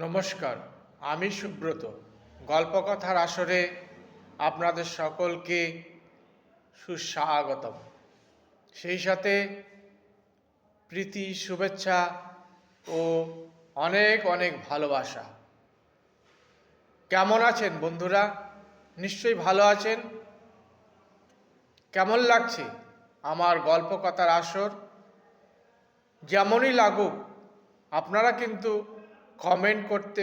নমস্কার, আমি সুব্রত। গল্পকথার আসরে আপনাদের সকলকে সুস্বাগতম। সেই সাথে প্রীতি, শুভেচ্ছা ও অনেক অনেক ভালোবাসা। কেমন আছেন বন্ধুরা? নিশ্চয়ই ভালো আছেন। কেমন লাগছে আমার গল্পকথার আসর? যেমনই লাগুক, আপনারা কিন্তু কমেন্ট করতে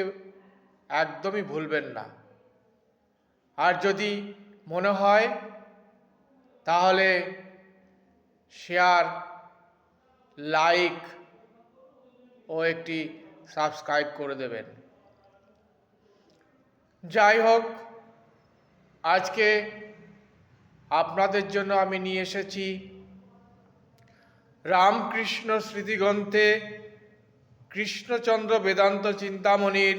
একদমই ভুলবেন না। আর যদি মনে হয় তাহলে শেয়ার, লাইক ও একটি সাবস্ক্রাইব করে দেবেন। যাই হোক, আজকে আপনাদের জন্য আমি নিয়ে এসেছি রামকৃষ্ণ স্মৃতিগ্রন্থে কৃষ্ণচন্দ্র বেদান্ত চিন্তামণির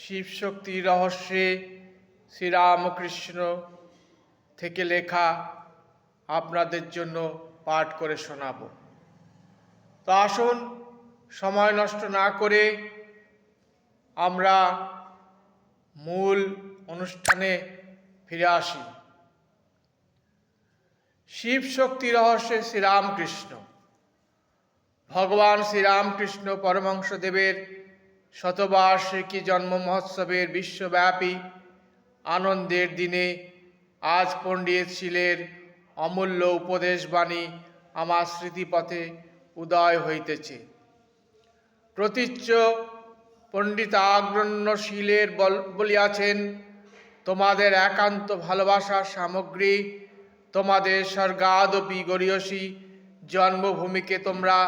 শিবশক্তি রহস্যে শ্রীরামকৃষ্ণ থেকে লেখা আপনাদের জন্য পাঠ করে শোনাব। তো আসুন, সময় নষ্ট না করে আমরা মূল অনুষ্ঠানে ফিরে আসি। শিবশক্তি রহস্যে শ্রীরামকৃষ্ণ। ভগবান শ্রীরামকৃষ্ণ পরমহংসদেবের শতবার্ষিকী জন্ম মহোৎসবের বিশ্বব্যাপী আনন্দের দিনে আজ পণ্ডিত শীলের অমূল্য উপদেশবাণী আমার স্মৃতিপথে উদয় হইতেছে। প্রতীচ্য পণ্ডিতাগ্রণ্য শীলের বলিয়াছেন, তোমাদের একান্ত ভালোবাসার সামগ্রী, তোমাদের স্বর্গাদপি গরীয়সী জন্মভূমিকে তোমরা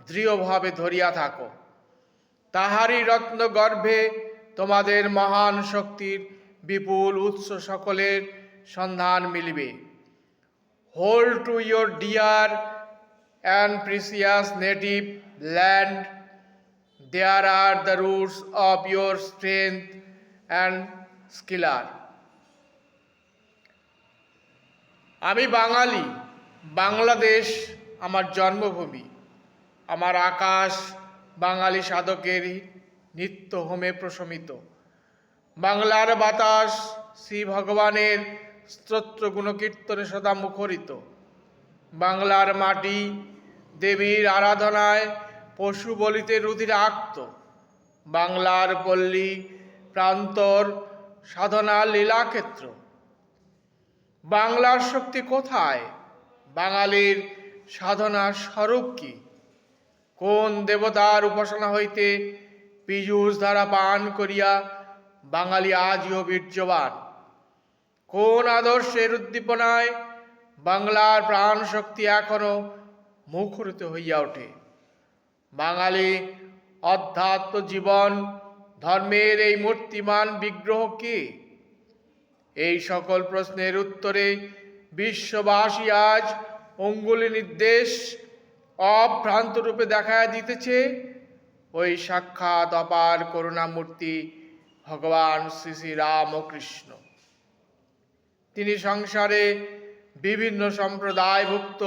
দৃঢ়ভাবে ধরিয়া থাকো। তাহারই রত্ন গর্ভে তোমাদের মহান শক্তির বিপুল উৎস সকলের সন্ধান মিলিবে। Hold to your dear and precious native land, there are the roots of your strength and skill. আমি বাঙালি, বাংলাদেশ আমার জন্মভূমি, আমার আকাশ বাঙালি সাধকের নিত্য হোমে প্রশমিত। বাংলার বাতাস শ্রী ভগবানের স্তোত্র গুণকীর্তনে সদা মুখরিত। বাংলার মাটি দেবীর আরাধনায় পশু বলিতে রুধিরে আক্ত। বাংলার পল্লী প্রান্তর সাধনার লীলাক্ষেত্র। বাংলার শক্তি কোথায়? বাঙালির সাধনার স্বরূপ কি? কোন দেবতার উপাসনা হইতে পীযূষ ধারা পান করিয়া বাঙালি আজও বীর্যবান? কোন আদর্শের উদ্দীপনায় বাংলার প্রাণ শক্তি এখনো মুখরিত হইয়া ওঠে? বাঙালি অধ্যাত্ম জীবন ধর্মের এই মূর্তিমান বিগ্রহ কে? এই সকল প্রশ্নের উত্তরে বিশ্ববাসী আজ অঙ্গুলি নির্দেশ অভ্রান্ত রূপে দেখা দিতেছে ওই সাক্ষাৎ অপার করুণামূর্তি ভগবান শ্রী শ্রী রামকৃষ্ণ। তিনি সংসারে বিভিন্ন সম্প্রদায়ভুক্ত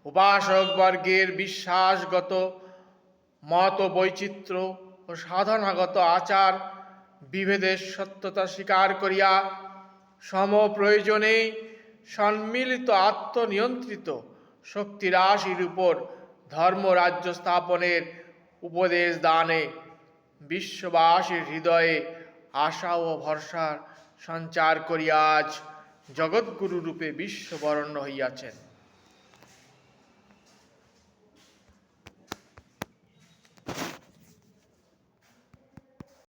উপাসক বর্গের বিশ্বাসগত মত বৈচিত্র্য ও সাধনাগত আচার বিভেদের সত্যতা স্বীকার করিয়া সমপ্রয়োজনে সম্মিলিত আত্মনিয়ন্ত্রিত শক্তিরাশির উপর ধর্মরাজ্য স্থাপনের উপদেশ দানে বিশ্ববাসীর হৃদয়ে আশা ও ভরসার সঞ্চার করিয়া আজ জগৎগুরু রূপে বিশ্ববরণ্য হইয়াছেন।